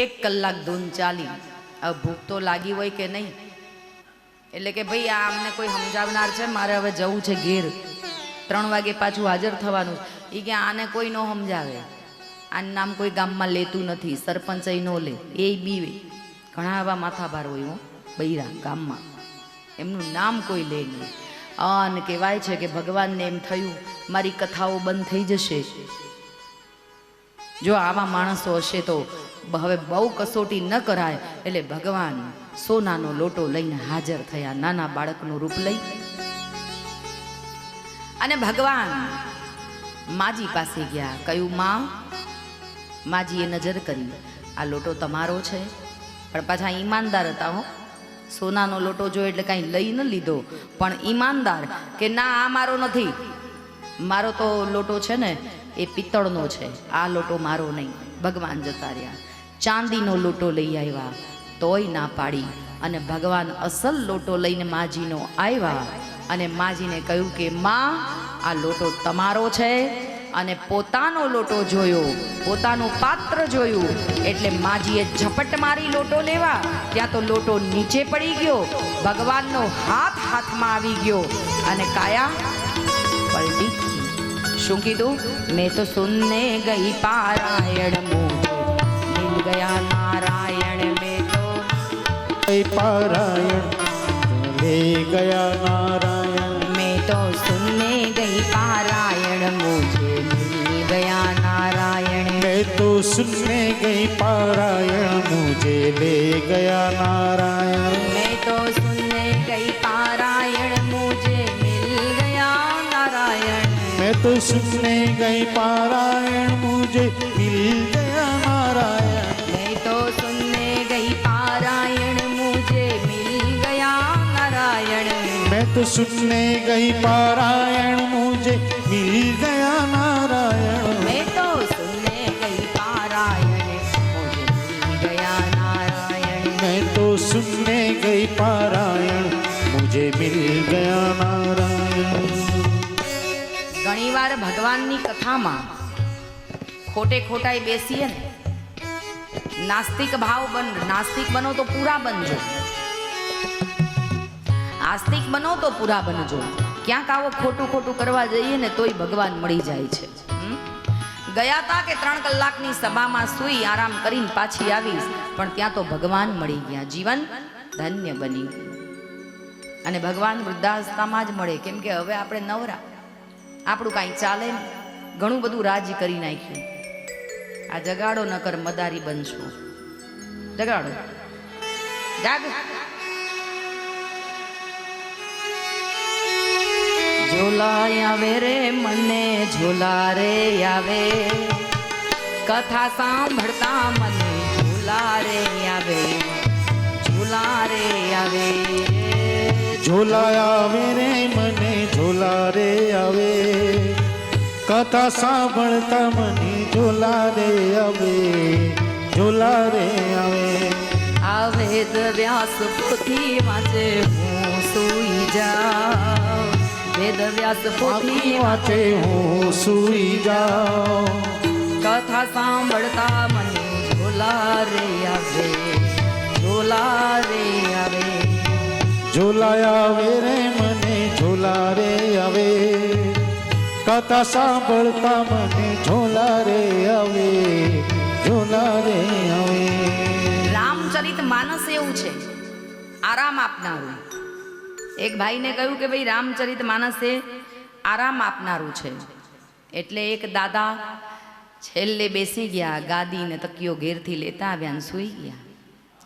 1 કલાક ધૂન ચાલી. હવે ભૂખ તો લાગી હોય કે નહીં, એટલે કે ભાઈ આ અમને કોઈ સમજાવનાર છે, મારે હવે જવું છે ઘેર, 3 વાગે પાછું હાજર થવાનું. એ કે આને કોઈ ન સમજાવે, આનું નામ કોઈ ગામમાં લેતું નથી, સરપંચ ન લે, એ બીવે. ઘણા આવા માથાભાર હોય હો બૈરા ગામમાં, એમનું નામ કોઈ લે નહીં. અને કહેવાય છે કે ભગવાનને એમ થયું મારી કથાઓ બંધ થઈ જશે. જો આવા માણસો હશે તો હવે બહુ કસોટી ન કરાય. એટલે ભગવાન સોનાનો લોટો લઈને હાજર થયા, નાના બાળકનું રૂપ લઈ. અને ભગવાન માજી પાસે ગયા. કહ્યું માં. માજીએ નજર કરી, આ લોટો તમારો છે. પણ પાછા ઈમાનદાર હતા હો. સોનાનો લોટો જો એટલે કાંઈ લઈ ન લીધો, પણ ઈમાનદાર કે ના આ મારો નથી, મારો તો લોટો છે ને એ પિત્તળનો છે, આ લોટો મારો નહીં. ભગવાન જતા રહ્યા. ચાંદીનો લોટો લઈ આવ્યા તોય ના પાડી. અને ભગવાન અસલ લોટો લઈને માજીનો આવ્યા અને માજીને કહ્યું કે માં આ લોટો તમારો છે. અને પોતાનો લોટો જોયો, પોતાનું પાત્ર જોયું, એટલે માજીએ ઝપટ મારી લોટો લેવા. ત્યાં તો લોટો નીચે પડી ગયો, ભગવાનનો હાથ હાથમાં આવી ગયો અને કાયા પલટી. શું કીધું? મેં તો સુનને ગઈ પારાયણ મુझे મિલ ગયા નારાયણ. મેં તો ગઈ પારાયણ લે ગયા નારાયણ. मैं तो सुनने गई पारायण मुझे मिल गया नारायण. मैं तो सुनने गई पारायण मुझे ले गया नारायण. मैं तो सुनने गई पारायण मुझे मिल गया नारायण. मैं तो सुनने गई पारायण मुझे मिल गया नारायण. मैं तो सुनने गई पारायण मुझे मिल गया नारायण. मैं तो सुनने गई पारायण मुझे मिल गया नारायण. मैं तो सुनने गई पारायण मुझे मिल गया नारायण. मैं तो सुनने गई पारायण मुझे मिल गया नारायण. ઘણીવાર ભગવાનની કથામાં ખોટે ખોટાઈ બેસીએ ને, નાસ્તિક ભાવ નાસ્તિક બનો તો પૂરા બનજો, આસ્તિક બનો તો પૂરા બનજો. ક્યાંક આવો ખોટું ખોટું કરવા જઈએ ને તોય ભગવાન મળી જાય છે. ગયા તા કે 3 કલાકની સભામાં સુઈ આરામ કરીને પાછી આવીશ, પણ ત્યાં તો ભગવાન મળી ગયા, જીવન ધન્ય બની. અને ભગવાન વૃદ્ધાવસ્થામાં જ મળે, કેમ કે હવે આપણે નવરા, આપણું કાંઈ ચાલે ને, ઘણું બધું રાજ કરી નાખ્યું. આ જગાડો નકર મદારી બનશું. જગાડો, જાગ. ઝોલા આવે રે મને ઝોલા રે આવે, કથા સાંભળતા મને ઝોલા રે આવે, ઝોલા રે આવે. ઝોલા આવે રે મને ઝોલા રે આવે, કથા સાંભળતા મને ઝોલા રે આવે, ઝોલા રે આવે. આ વેદ વ્યાસ પોથી વાંચે હું સુઈ જાઉં, વેદ વ્યાસ પોથી વાંચે હું સુઈ જાઉં, કથા સાંભળતા મને ઝોલા રે આવે, ઝોલા રે આવે. ઝોલા આવે રે મને ઝોલા રે આવે, કથા સાંભળતા મને ઝોલા રે આવે, ઝોલા રે આવે. રામચરિત માનસ એવું છે, આરામ આપનારું. એક ભાઈને કહ્યું કે ભાઈ રામચરિત માનસ એ આરામ આપનારું છે. એટલે એક દાદા છેલ્લે બેસી ગયા, ગાદીને તકિયો ઘેરથી લેતા આવ્યા ને સૂઈ ગયા.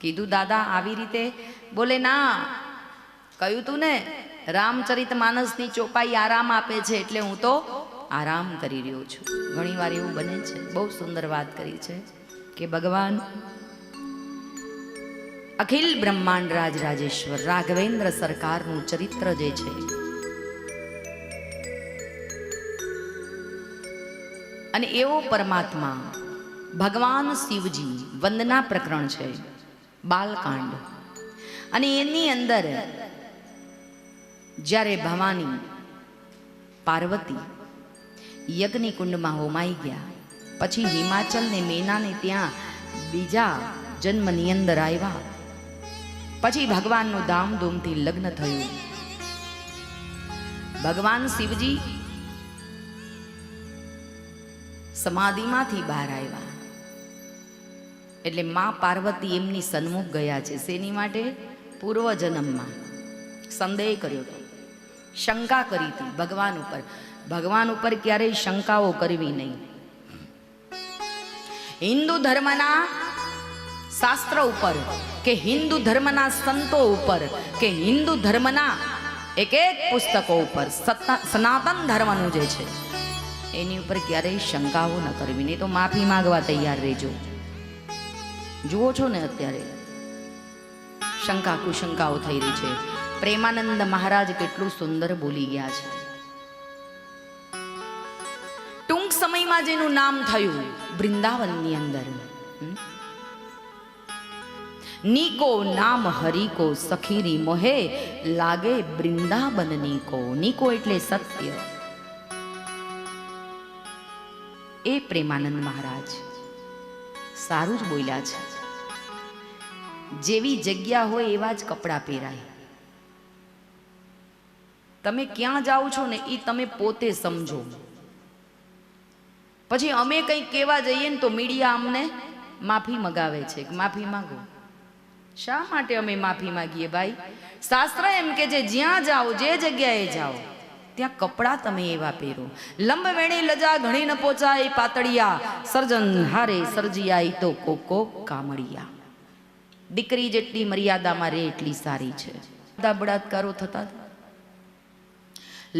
કીધું દાદા આવી રીતે? બોલે ના, કહ્યું તું ને રામચરિત માનસની ચોપાઈ આરામ આપે છે, એટલે હું તો આરામ કરી રહ્યો છું. ઘણીવાર એવું બને છે. બહુ સુંદર વાત કરી છે કે ભગવાન અખિલ બ્રહ્માંડ રાજ રાજેશ્વર રાઘવેન્દ્ર સરકારનું ચરિત્ર જે છે, અને એવો પરમાત્મા ભગવાન શિવજી, વંદના પ્રકરણ છે, બાલકાંડ. અને એની અંદર જ્યારે ભવાની પાર્વતી યજ્ઞ કુંડમાં હોમાઈ ગયા, પછી હિમાચલ ને મેનાને ત્યાં બીજા જન્મની અંદર આવ્યા, પછી ભગવાનનું ધામધૂમથી લગ્ન થયું. ભગવાન શિવજી સમાધિમાંથી બહાર આવ્યા, એટલે માં પાર્વતી એમની સન્મુખ ગયા છે. શેની માટે? પૂર્વ જન્મમાં સંદેહ કર્યો હતો, શંકા કરી હતી ભગવાન ઉપર. ભગવાન ઉપર ક્યારેય શંકાઓ કરવી નહીં. હિન્દુ ધર્મના શાસ્ત્ર ઉપર કે હિન્દુ ધર્મના સંતો ઉપર કે હિન્દુ ધર્મના એક એક પુસ્તકો ઉપર સનાતન ધર્મનું જે છે એની ઉપર ક્યારેય શંકાઓ ન કરવી, નહીં તો માફી માંગવા તૈયાર રહેજો. જુઓ છો ને અત્યારે શંકા કુશંકાઓ થઈ રહી છે. પ્રેમાનંદ મહારાજ કેટલું સુંદર બોલી ગયા છે. ટૂંક સમયમાં જેનું નામ થયું વૃંદાવનની અંદર, નીકો નામ હરિકો સખીરી મોહે લાગે વૃંદાવન નીકો. નીકો એટલે સત્ય. એ પ્રેમાનંદ મહારાજ સારું જ બોલ્યા છે. જેવી જગ્યા હોય એવા જ કપડાં પહેરાય. તમે ક્યાં જાઓ છો ને એ તમે પોતે સમજો. પછી અમે કંઈક કહેવા જઈએ ને તો મીડિયા અમને માફી મગાવે છે કે માફી માંગો. શા માટે અમે માફી માંગીએ ભાઈ? શાસ્ત્ર એમ કે છે જ્યાં જાઓ જે જગ્યાએ જાઓ ત્યાં કપડાં તમે એવા પહેરો. લંબ વેણી લજા ઘણી ન પોચાય પાતળિયા, સર્જન હારે સર્જિયા તો કોકો કામળિયા. દીકરી જેટલી મર્યાદામાં રે એટલી સારી છે. બધા બળાત્કારો થતા હતા.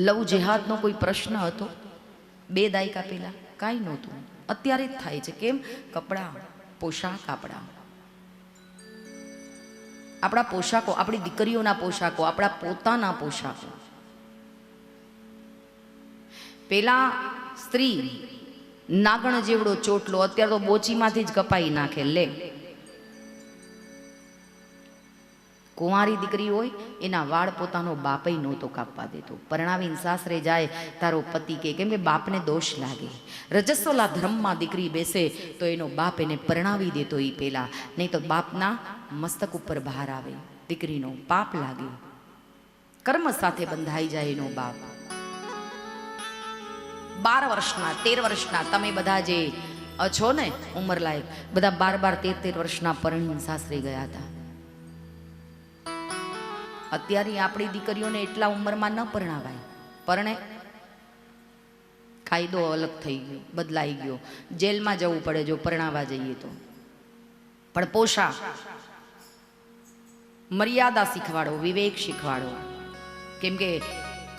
લવ જેહાદનો કોઈ પ્રશ્ન હતો 2 દાયકા પહેલા? કાંઈ નહોતું. અત્યારે જ થાય છે. કેમ? કપડાં, પોશાક, આપણા પોશાકો, આપણી દીકરીઓના પોશાકો, આપણા પોતાના પોશાકો. પેલા સ્ત્રી નાગણ જેવડો ચોટલો, અત્યારે તો બોચીમાંથી જ કપાઈ નાખે. લે, કુંવારી દીકરી હોય એના વાળ પોતાનો બાપય નહોતો કાપવા દેતો. પરણાવીને સાસરે જાય તારો પતિ કે, કેમ કે બાપને દોષ લાગે. રજસ્વલા ધર્મમાં દીકરી બેસે તો એનો બાપ એને પરણાવી દેતો એ પેલા, નહીં તો બાપના મસ્તક ઉપર બહાર આવે. દીકરીનો પાપ લાગે, કર્મ સાથે બંધાઈ જાય એનો બાપ. 12 વર્ષના 13 વર્ષના તમે બધા જે છો ને ઉંમર લાયક, બધા 12 13 વર્ષના પરણીને સાસરે ગયા હતા. અત્યારે આપણી દીકરીઓને એટલા ઉંમરમાં ન પરણાવાય. પરણે કાયદો અલગ થઈ ગયો, બદલાઈ ગયો. જેલમાં જવું પડે જો પરણાવા જઈએ તો. પણ પોશાક, મર્યાદા શીખવાડો, વિવેક શીખવાડો. કેમ કે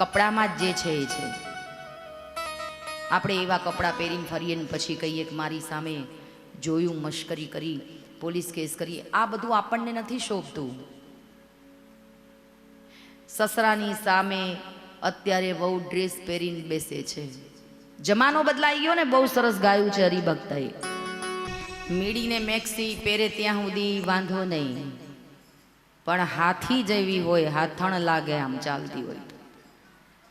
કપડામાં જ જે છે એ છે. આપણે એવા કપડાં પહેરીને ફરીએ ને પછી કહીએ કે મારી સામે જોયું, મશ્કરી કરી, પોલીસ કેસ કરી, આ બધું આપણને નથી શોભતું. સસરાની સામે અત્યારે બહુ ડ્રેસ પહેરીને બેસે છે. જમાનો બદલાઈ ગયો ને. બહુ સરસ ગાયું છે હરિભક્તએ, મીડીને મેક્સી પહેરે ત્યાં સુધી વાંધો નહીં, પણ હાથી જેવી હોય, હાથણ લાગે આમ ચાલતી હોય,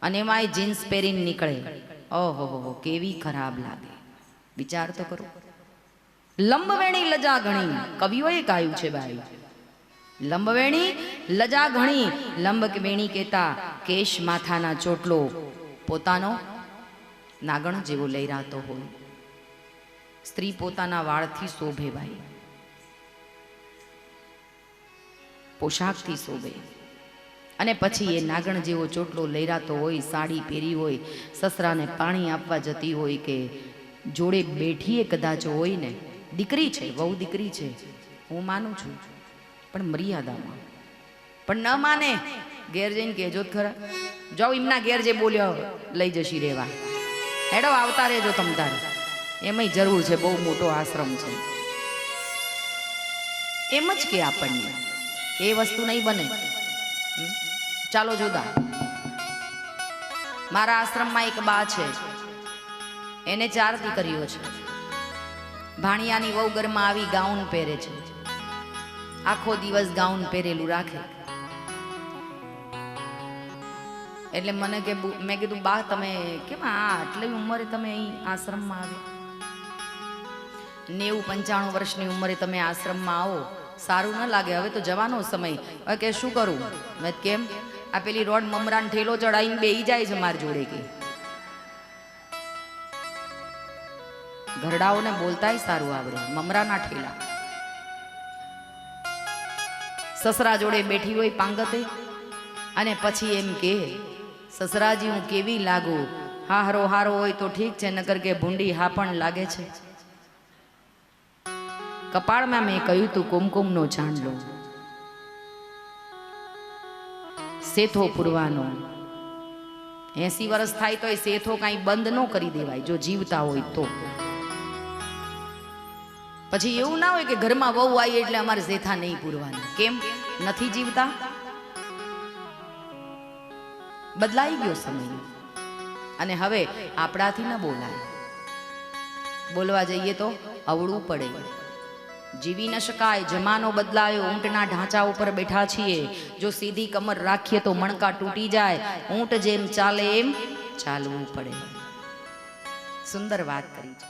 અને એમાં જીન્સ પહેરીને નીકળે, ઓહો હો, કેવી ખરાબ લાગે. વિચાર તો કરો. લંબવેણી લજા ઘણી, કવિઓએ ગાયું છે ભાઈ. લંબવેણી લજા ઘણી, લંબ વેણી કહેતા કેશ માથાના ચોટલો પોતાનો નાગણ જેવો લહેરાતો હોય. સ્ત્રી પોતાના વાળથી શોભે ભાઈ, પોશાકથી શોભે. અને પછી એ નાગણ જેવો ચોટલો લહેરાતો હોય, સાડી પહેરી હોય, સસરાને પાણી આપવા જતી હોય કે જોડે બેઠીએ કદાચ હોય ને, દીકરી છે, વહુ દીકરી છે, હું માનું છું, પણ મર્યાદામાં. પણ ન માને, ઘેર જઈને કહેજો જ ખરા, જાઓ એમના ઘેર જે બોલ્યો લઈ જશી રેવા, હેડો આવતા રહેજો તમ તારે, એમાંય જરૂર છે, બહુ મોટો આશ્રમ છે. એમ જ કે આપણને એ વસ્તુ નહીં બને. ચાલો જુદા. મારા આશ્રમમાં એક બા છે, એને 4 દીકરીઓ છે. ભાણિયાની વહુ ઘરમાં આવી ગાઉન પહેરે છે, આખો દિવસ ગાઉન પહેરેલું રાખે. એટલે મને કે, મેં કીધું બા તમે કેમ આટલી ઉંમરે તમે અહીં આશ્રમમાં આવે? 90-95 વર્ષની ઉંમરે તમે આશ્રમમાં આવો, સારું ન લાગે? હવે તો જવાનો સમય. હવે કે શું કરું? મેં કેમ? આ પેલી રોડ મમરાન ઠેલો ચડાવીને બેહી જાય છે મારી જોડે કે. ઘરડાઓને બોલતાય સારું આવડે, મમરાના ઠેલા. સસરા જોડે બેઠી હોય પાંગતે, અને પછી એમ કે સસરાજી હું કેવી લાગુ? હારો હારો હોય તો ઠીક છે, નકર કે ભૂંડી હા પણ લાગે છે. કપાળમાં મેં કહ્યું તું કુમકુમનો ચાંદલો, સેથો પૂરવાનો. 80 વર્ષ થાય તો એ સેથો કાંઈ બંધ ન કરી દેવાય જો જીવતા હોય તો. પછી એવું ના હોય કે ઘરમાં વહુ આવી એટલે અમારે સેથા નહીં પૂરવાના. કેમ? નથી જીવતા? બદલાઈ ગયો સમય, અને હવે આપણાથી ન બોલાય. બોલવા જઈએ તો અવળું પડે, જીવી ન શકાય. જમાનો બદલાયો, ઊંટના ઢાંચા ઉપર બેઠા છીએ. જો સીધી કમર રાખીએ તો મણકા તૂટી જાય. ઊંટ જેમ ચાલે એમ ચાલવું પડે. સુંદર વાત કરી છે.